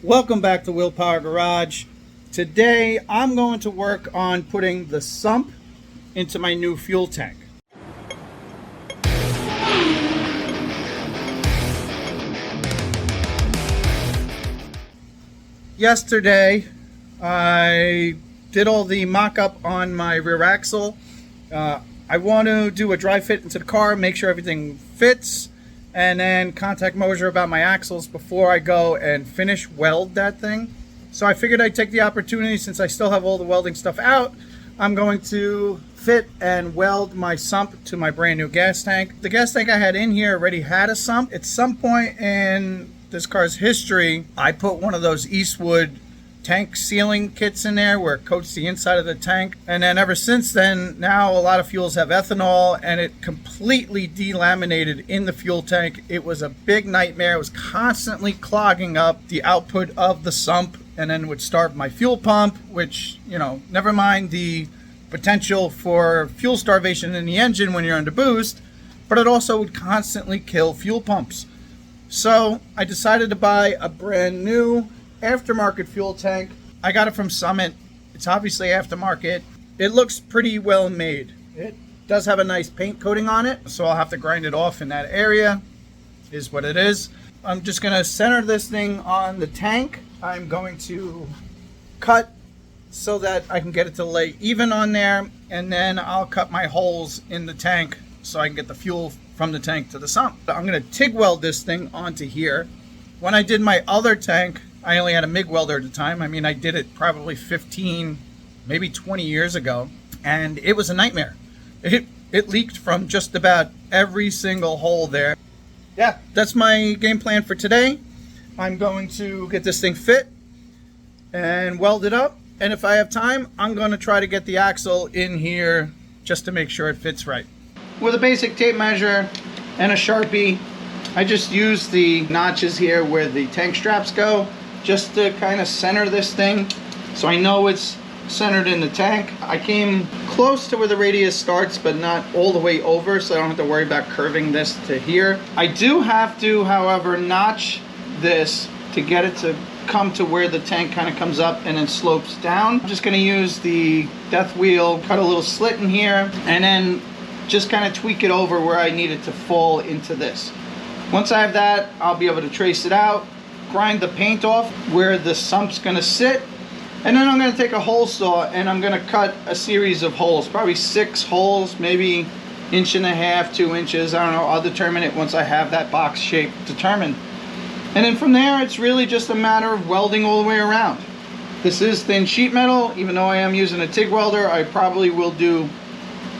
Welcome back to Willpower Garage. Today I'm going to work on putting the sump into my new fuel tank. Yesterday I did all the mock-up on my rear axle. I want to do a dry fit into the car, make sure everything fits, and then contact Moser about my axles before I go and finish weld that thing. So I figured I'd take the opportunity, since I still have all the welding stuff out, I'm going to fit and weld my sump to my brand new gas tank. The gas tank I had in here already had a sump. At some point in this car's history, I put one of those Eastwood tank sealing kits in there where it coats the inside of the tank, and then ever since then, now a lot of fuels have ethanol, and it completely delaminated in the fuel tank. It was a big nightmare. It was constantly clogging up the output of the sump, and then would starve my fuel pump, which, you know, never mind the potential for fuel starvation in the engine when you're under boost, but it also would constantly kill fuel pumps. So I decided to buy a brand new aftermarket fuel tank. I got it from Summit. It's obviously aftermarket. It looks pretty well made. It does have a nice paint coating on it, so I'll have to grind it off in that area. Is what it is. I'm just going to center this thing on the tank. I'm going to cut so that I can get it to lay even on there, and then I'll cut my holes in the tank so I can get the fuel from the tank to the sump. I'm going to TIG weld this thing onto here. When I did my other tank, I only had a MIG welder at the time. I mean, I did it probably 15, maybe 20 years ago, and it was a nightmare. It leaked from just about every single hole there. Yeah, that's my game plan for today. I'm going to get this thing fit and weld it up, and if I have time, I'm going to try to get the axle in here just to make sure it fits right. With a basic tape measure and a Sharpie, I just use the notches here where the tank straps go, just to kind of center this thing so I know it's centered in the tank. I came close to where the radius starts, but not all the way over, so I don't have to worry about curving this to here. I do have to, however, notch this to get it to come to where the tank kind of comes up and then slopes down. I'm just going to use the death wheel, cut a little slit in here, and then just kind of tweak it over where I need it to fall into this. Once I have that, I'll be able to trace it out, grind the paint off where the sump's going to sit, and then I'm going to take a hole saw and I'm going to cut a series of holes, probably 6 holes, maybe 1.5 inches, 2 inches. I don't know. I'll determine it once I have that box shape determined. And then from there, it's really just a matter of welding all the way around. This is thin sheet metal. Even though I am using a TIG welder, I probably will do,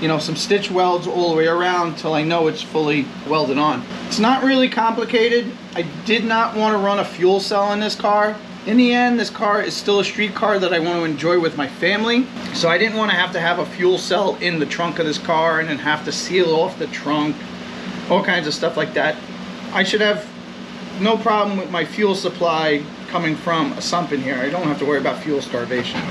you know, some stitch welds all the way around till I know it's fully welded on. It's not really complicated. I did not want to run a fuel cell in this car. In the end, this car is still a street car that I want to enjoy with my family. So I didn't want to have a fuel cell in the trunk of this car and then have to seal off the trunk, all kinds of stuff like that. I should have no problem with my fuel supply coming from a sump in here. I don't have to worry about fuel starvation.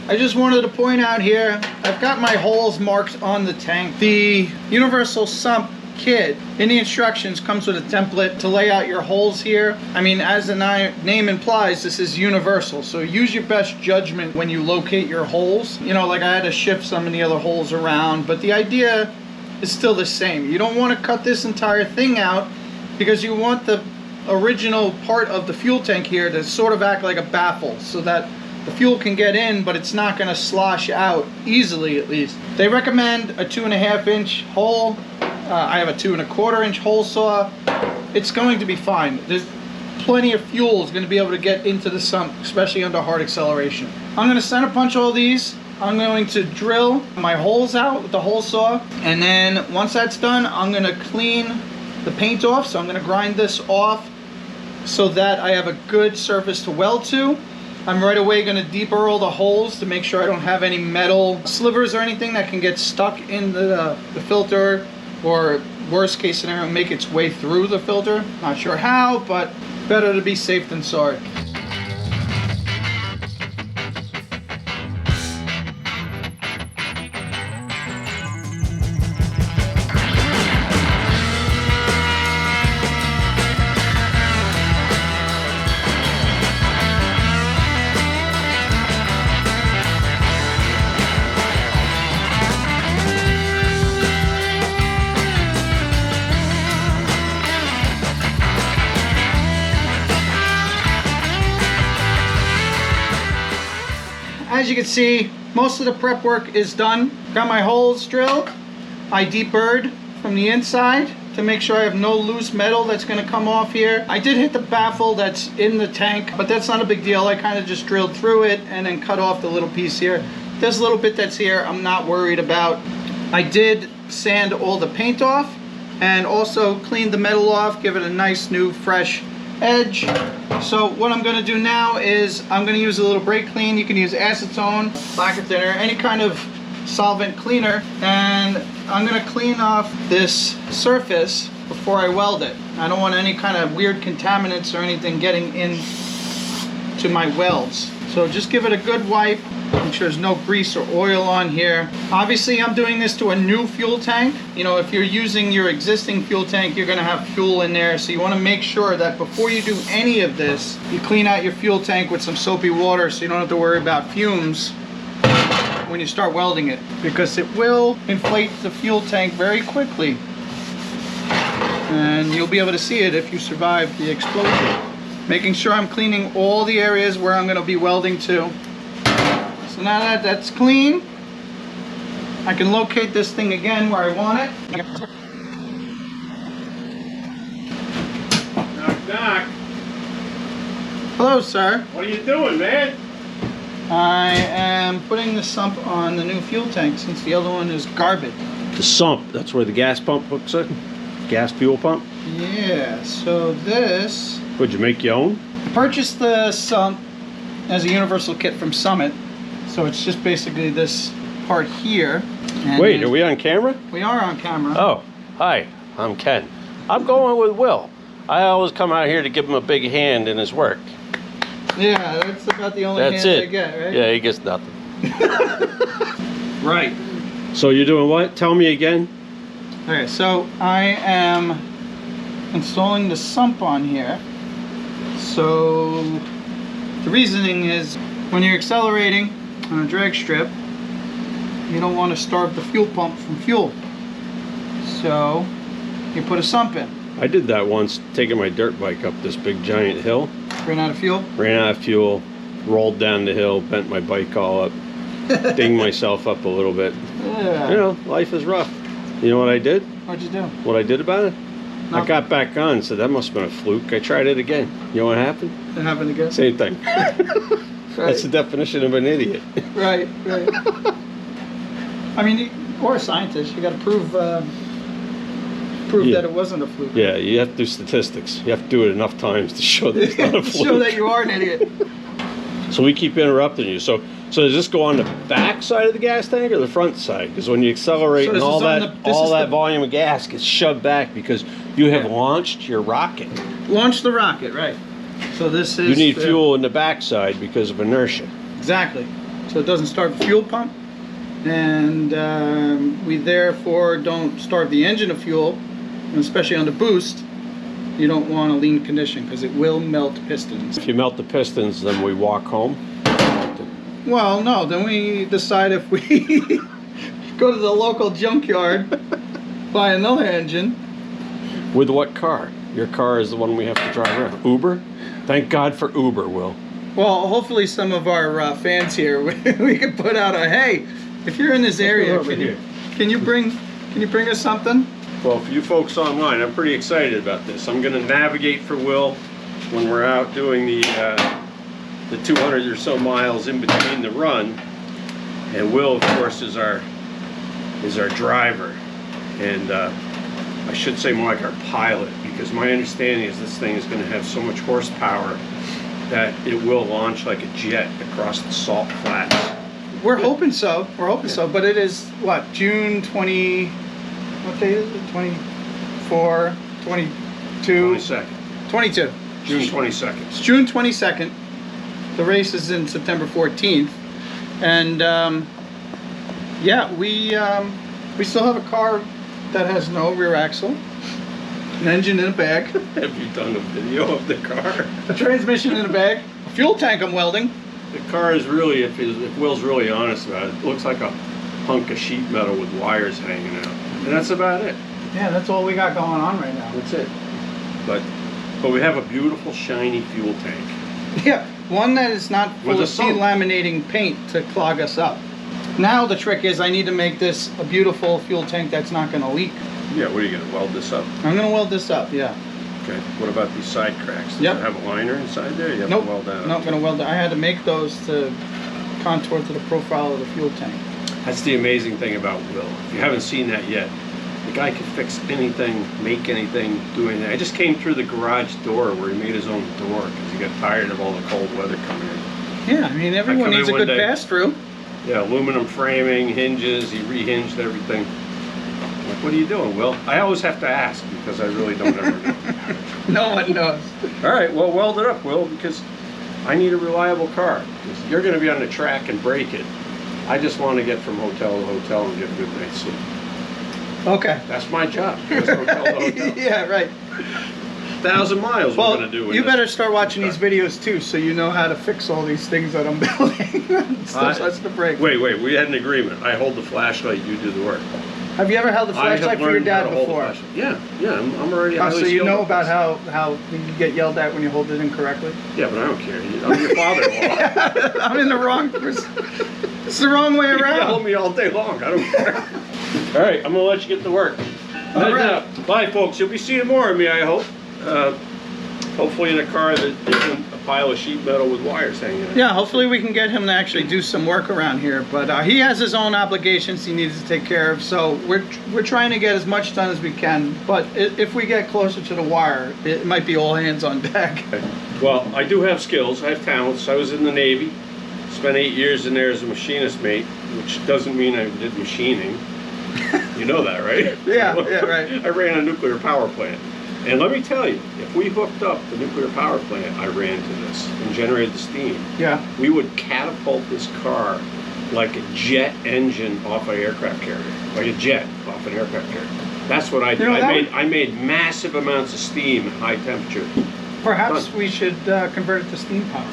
I just wanted to point out here, I've got my holes marked on the tank. The universal sump kit in the instructions comes with a template to lay out your holes here. I mean, as the name implies, this is universal, so use your best judgment when you locate your holes. You know, like I had to shift some of the other holes around, but the idea is still the same. You don't want to cut this entire thing out because you want the original part of the fuel tank here to sort of act like a baffle so that the fuel can get in, but it's not going to slosh out easily, at least. They recommend a 2.5 inch hole. I have a 2.25 inch hole saw. It's going to be fine. There's plenty of fuel is going to be able to get into the sump, especially under hard acceleration. I'm going to center punch all these. I'm going to drill my holes out with the hole saw, and then once that's done, I'm going to clean the paint off. So I'm going to grind this off so that I have a good surface to weld to. I'm right away going to deburr the holes to make sure I don't have any metal slivers or anything that can get stuck in the filter, or worst case scenario, make its way through the filter. Not sure how, but better to be safe than sorry. as you can see, most of the prep work is done. Got my holes drilled. I deburred from the inside to make sure I have no loose metal that's going to come off here. I did hit the baffle that's in the tank, but that's not a big deal. I kind of just drilled through it and then cut off the little piece here. This little bit that's here, I'm not worried about. I did sand all the paint off and also cleaned the metal off, give it a nice new fresh edge. So what I'm going to do now is I'm going to use a little brake clean. You can use acetone, lacquer thinner, any kind of solvent cleaner, and I'm going to clean off this surface before I weld it. I don't want any kind of weird contaminants or anything getting in to my welds. So just give it a good wipe. Make sure there's no grease or oil on here. Obviously I'm doing this to a new fuel tank. You know, if you're using your existing fuel tank, you're going to have fuel in there. So you want to make sure that before you do any of this, you clean out your fuel tank with some soapy water so you don't have to worry about fumes when you start welding it, because it will inflate the fuel tank very quickly, and you'll be able to see it if you survive the explosion. Making sure I'm cleaning all the areas where I'm going to be welding to. So now that that's clean, I can locate this thing again where I want it. Knock, knock. Hello, sir. What are you doing, man? I am putting the sump on the new fuel tank since the other one is garbage. The sump, that's where the gas pump hooks in? Gas fuel pump? Yeah, so this... Would you make your own? I purchased the sump as a universal kit from Summit. So it's just basically this part here. And wait, are we on camera? We are on camera. Oh, hi, I'm Ken. I'm going with Will. I always come out here to give him a big hand in his work. Yeah, that's about the only hand I get, right? Yeah, he gets nothing. Right. So you're doing what? Tell me again. Okay, so I am installing the sump on here. So the reasoning is when you're accelerating on a drag strip, you don't want to starve the fuel pump from fuel. So you put a sump in. I did that once, taking my dirt bike up this big giant hill. Ran out of fuel? Ran out of fuel, rolled down the hill, bent my bike all up, dinged myself up a little bit. Yeah. You know, life is rough. You know what I did? What'd you do? What I did about it? Nothing. I got back on and said, that must have been a fluke. I tried it again. You know what happened? It happened again? Same thing. Right. That's the definition of an idiot. Right, right. I mean, or a scientist, you got to prove Yeah. that it wasn't a fluke. Yeah, you have to do statistics. You have to do it enough times to show that it's not a fluke. Show that you are an idiot. So we keep interrupting you. So does this go on the back side of the gas tank or the front side? Because when you accelerate, So and this all is on that the- this is the- volume of gas gets shoved back because you have launched your rocket. Launch the rocket, right. So this is... You need fuel in the back side because of inertia. Exactly. So it doesn't start the fuel pump, and we therefore don't starve the engine of fuel, and especially on the boost. You don't want a lean condition because it will melt pistons. If you melt the pistons, then we walk home. Well, no, then we decide if we go to the local junkyard, buy another engine. With what car? Your car is the one we have to drive around. Uber? Thank God for Uber, Will. Well, hopefully some of our fans here, we can put out a, hey, if you're in this area, can you bring us something? Well, for you folks online, I'm pretty excited about this. I'm going to navigate for Will when we're out doing the 200 or so miles in between the run. And Will, of course, is our driver, and I should say more like our pilot, because my understanding is this thing is going to have so much horsepower that it will launch like a jet across the salt flats. We're hoping so. We're hoping so. But it is what, June 20? What day is it? 24, 22, 22nd. 22. June 22nd. It's June 22nd. The race is in September 14th, and yeah, we still have a car that has no rear axle, an engine in a bag, Have you done a video of the car? a transmission in a bag, a fuel tank I'm welding. The car is really, if Will's really honest about it, it looks like a hunk of sheet metal with wires hanging out. And that's about it. Yeah, that's all we got going on right now. That's it. But we have a beautiful shiny fuel tank. Yeah, One that is not With full a of sump. delaminating paint to clog us up. Now the trick is I need to make this a beautiful fuel tank that's not going to leak. Yeah, what are you going to weld this up? I'm going to weld this up, yeah. Okay. What about these side cracks? Does Yep. it have a liner inside there? You have Nope. to weld that up. Nope, going to weld it. I had to make those to contour to the profile of the fuel tank. That's the amazing thing about Will. If you haven't seen that yet, the guy can fix anything, make anything, do anything. I just came through the garage door where he made his own door because he got tired of all the cold weather coming in. Yeah, I mean, everyone come in needs a one good day. pass-through. Yeah, aluminum framing, hinges, he rehinged everything. I'm like, what are you doing, Will? I always have to ask because I really don't ever know. No one knows. All right, well, weld it up, Will, because I need a reliable car. You're going to be on the track and break it. I just want to get from hotel to hotel and get a good night's sleep. Okay. That's my job. Just hotel to hotel. Yeah, right. 1,000 miles Well, we're going to do. you better start watching these videos too, so you know how to fix all these things that I'm building. Stuff starts to break. Wait, we had an agreement. I hold the flashlight, you do the work. Have you ever held a I have flashlight for your learned how dad to hold the before? flashlight. Yeah, I'm already Oh, highly so you skilled know at about this. how you get yelled at when you hold it incorrectly? Yeah, but I don't care. I'm your father-in-law. I'm in the wrong. It's the wrong way You yell at around. me all day long. I don't care. All right, I'm gonna let you get to work. All right. Now, bye, folks. You'll be seeing more of me, I hope. Hopefully in a car that isn't a pile of sheet metal with wires hanging in it. Yeah, hopefully we can get him to actually do some work around here. But he has his own obligations he needs to take care of, so we're trying to get as much done as we can. But if we get closer to the wire, it might be all hands on deck. Well, I do have skills. I have talents. I was in the Navy. Spent 8 years in there as a machinist mate, which doesn't mean I did machining. You know that, right? Yeah, right. I ran a nuclear power plant. And let me tell you, if we hooked up the nuclear power plant I ran to this and generated the steam, Yeah. we would catapult this car like a jet engine off an aircraft carrier, like a jet off an aircraft carrier. That's what I did. You know, I made massive amounts of steam at high temperature. Perhaps Done. we should convert it to steam power.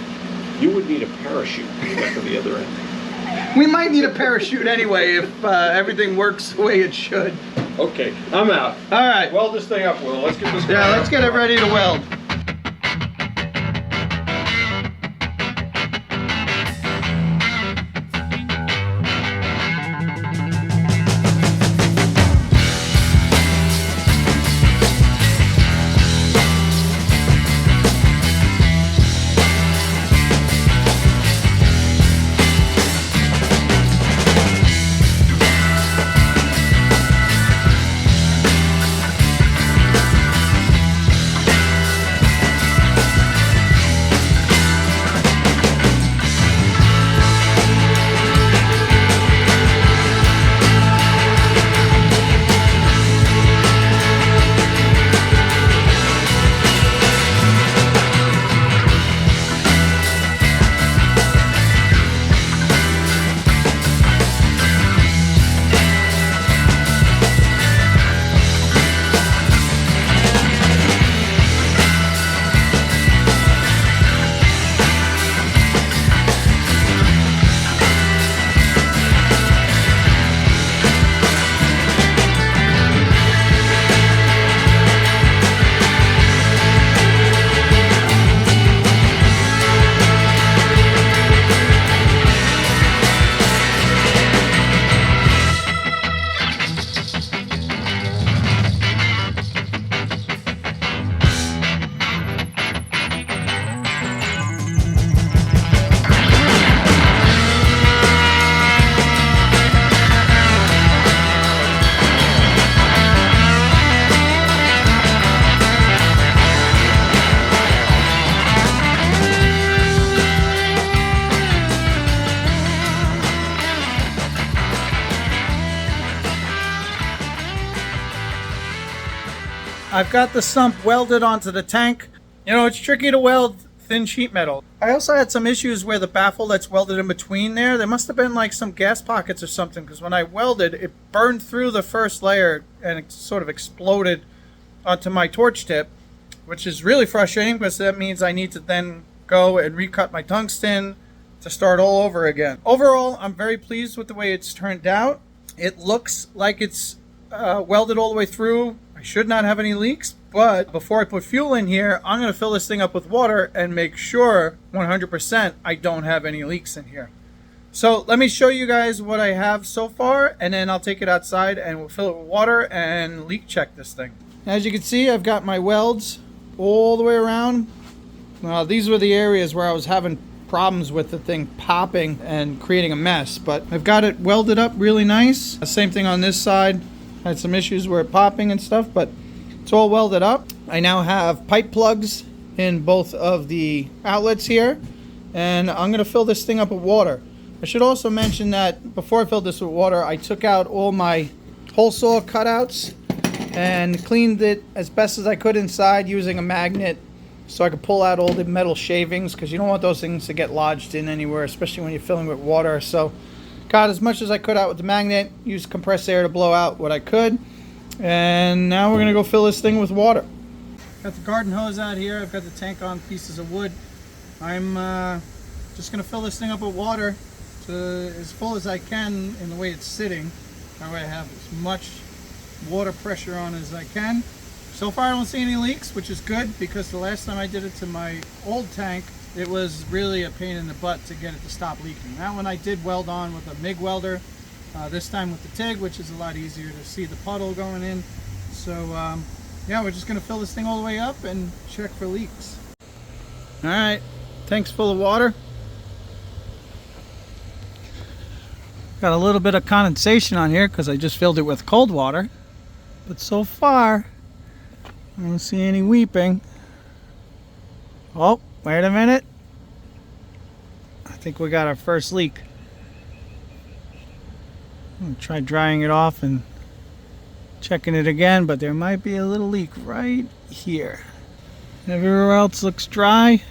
You would need a parachute to get to the other end. We might need a parachute anyway if everything works the way it should. Okay, I'm out. All right. Weld this thing up, Will. Let's get this. Yeah, let's get it ready to weld. I've got the sump welded onto the tank. You know, it's tricky to weld thin sheet metal. I also had some issues where the baffle that's welded in between there must have been like some gas pockets or something, because when I welded, it burned through the first layer and it sort of exploded onto my torch tip, which is really frustrating because that means I need to then go and recut my tungsten to start all over again. Overall, I'm very pleased with the way it's turned out. It looks like it's welded all the way through. I should not have any leaks, But before I put fuel in here, I'm going to fill this thing up with water and make sure 100% I don't have any leaks in here. So let me show you guys what I have so far, and then I'll take it outside and we'll fill it with water and leak check this thing. As you can see, I've got my welds all the way around. These were the areas where I was having problems with the thing popping and creating a mess, but I've got it welded up really nice. Same thing on this side. Had some issues where it popping and stuff, but it's all welded up. I now have pipe plugs in both of the outlets here, and I'm going to fill this thing up with water. I should also mention that before I filled this with water, I took out all my hole saw cutouts and cleaned it as best as I could inside using a magnet so I could pull out all the metal shavings, because you don't want those things to get lodged in anywhere, especially when you're filling with water. So got as much as I could out with the magnet, used compressed air to blow out what I could, and now we're going to go fill this thing with water. Got the garden hose out here. I've got the tank on pieces of wood. I'm just going to fill this thing up with water to as full as I can in the way it's sitting. That way I have as much water pressure on as I can. So far I don't see any leaks, which is good, because the last time I did it to my old tank, it was really a pain in the butt to get it to stop leaking. That one I did weld on with a MIG welder, this time with the TIG, which is a lot easier to see the puddle going in. So yeah, we're just going to fill this thing all the way up and check for leaks. Alright, tank's full of water. Got a little bit of condensation on here because I just filled it with cold water, but so far I don't see any weeping. Oh, wait a minute. I think we got our first leak. I'm going to try drying it off and checking it again, but there might be a little leak right here. Everywhere else looks dry.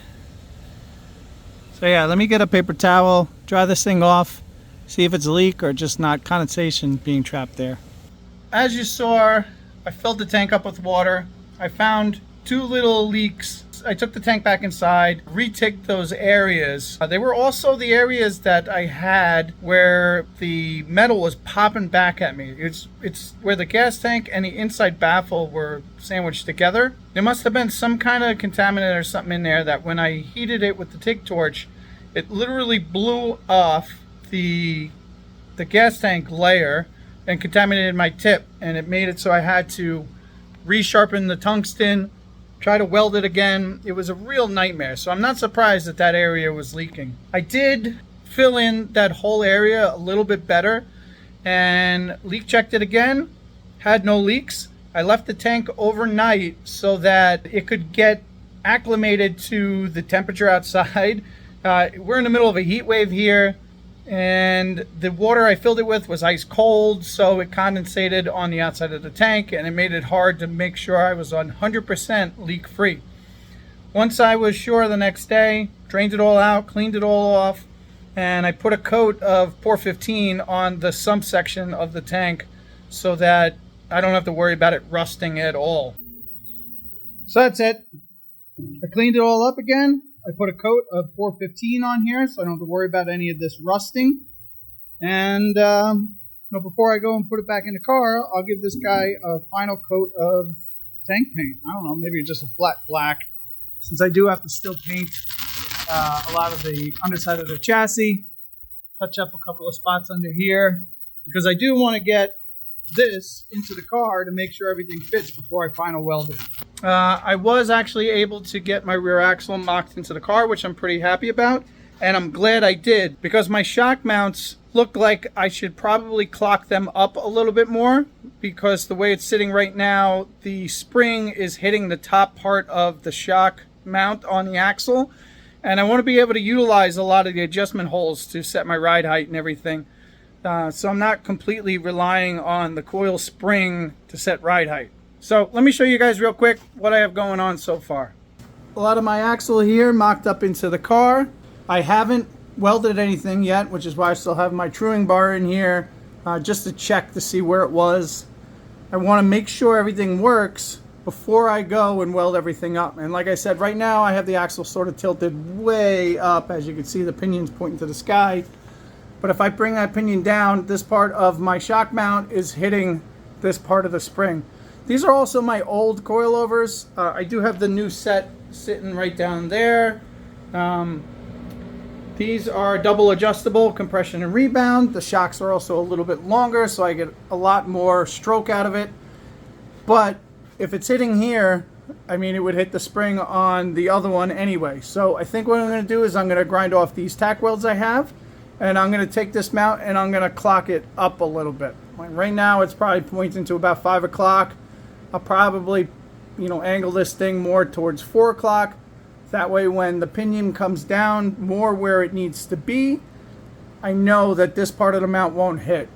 So yeah, let me get a paper towel, dry this thing off, see if it's a leak or just not condensation being trapped there. As you saw, I filled the tank up with water. I found 2 little leaks. I took the tank back inside, reticked those areas. They were also the areas that I had where the metal was popping back at me. It's where the gas tank and the inside baffle were sandwiched together. There must have been some kind of contaminant or something in there that when I heated it with the TIG torch, it literally blew off the gas tank layer and contaminated my tip, and it made it so I had to resharpen the tungsten, try to weld it again. It was a real nightmare, so I'm not surprised that that area was leaking. I did fill in that whole area a little bit better and leak checked it again, had no leaks. I left the tank overnight so that it could get acclimated to the temperature outside. We're in the middle of a heat wave here, and the water I filled it with was ice cold, so it condensated on the outside of the tank, and it made it hard to make sure I was 100% leak free. Once I was sure, the next day, drained it all out, cleaned it all off, and I put a coat of Por-15 on the sump section of the tank so that I don't have to worry about it rusting at all. So that's it. I cleaned it all up again. I put a coat of Por-15 on here so I don't have to worry about any of this rusting. And before I go and put it back in the car, I'll give this guy a final coat of tank paint. I don't know, maybe just a flat black, since I do have to still paint a lot of the underside of the chassis. Touch up a couple of spots under here, because I do want to get this into the car to make sure everything fits before I final weld it. I was actually able to get my rear axle mocked into the car, which I'm pretty happy about, and I'm glad I did, because my shock mounts look like I should probably clock them up a little bit more, because the way it's sitting right now, the spring is hitting the top part of the shock mount on the axle, and I want to be able to utilize a lot of the adjustment holes to set my ride height and everything. So I'm not completely relying on the coil spring to set ride height. So let me show you guys real quick what I have going on so far. A lot of my axle here mocked up into the car. I haven't welded anything yet, which is why I still have my truing bar in here, just to check to see where it was. I want to make sure everything works before I go and weld everything up. And like I said, right now I have the axle sort of tilted way up. As you can see, the pinion's pointing to the sky. But if I bring that pinion down, this part of my shock mount is hitting this part of the spring. These are also my old coilovers. I do have the new set sitting right down there. These are double adjustable, compression and rebound. The shocks are also a little bit longer, so I get a lot more stroke out of it. But if it's hitting here, I mean, it would hit the spring on the other one anyway. So I think what I'm going to do is I'm going to grind off these tack welds I have, and I'm going to take this mount and I'm going to clock it up a little bit. Right now it's probably pointing to about 5 o'clock. I'll probably, angle this thing more towards 4 o'clock. That way when the pinion comes down more where it needs to be, I know that this part of the mount won't hit.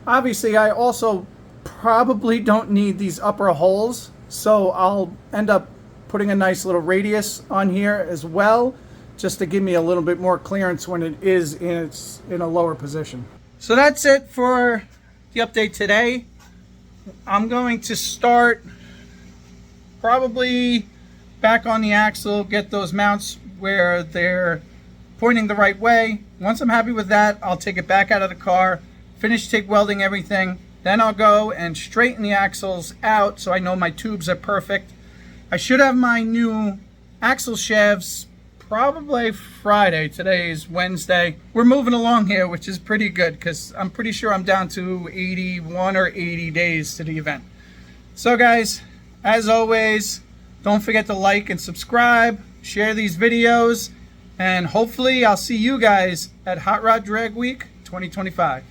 Obviously, I also probably don't need these upper holes, so I'll end up putting a nice little radius on here as well, just to give me a little bit more clearance when it is in a lower position. So that's it for the update today. I'm going to start probably back on the axle, get those mounts where they're pointing the right way. Once I'm happy with that, I'll take it back out of the car, finish TIG welding everything. Then I'll go and straighten the axles out so I know my tubes are perfect. I should have my new axle shafts probably Friday. Today is Wednesday. We're moving along here, which is pretty good because I'm pretty sure I'm down to 81 or 80 days to the event. So guys, as always, don't forget to like and subscribe, share these videos, and hopefully I'll see you guys at Hot Rod Drag Week 2025.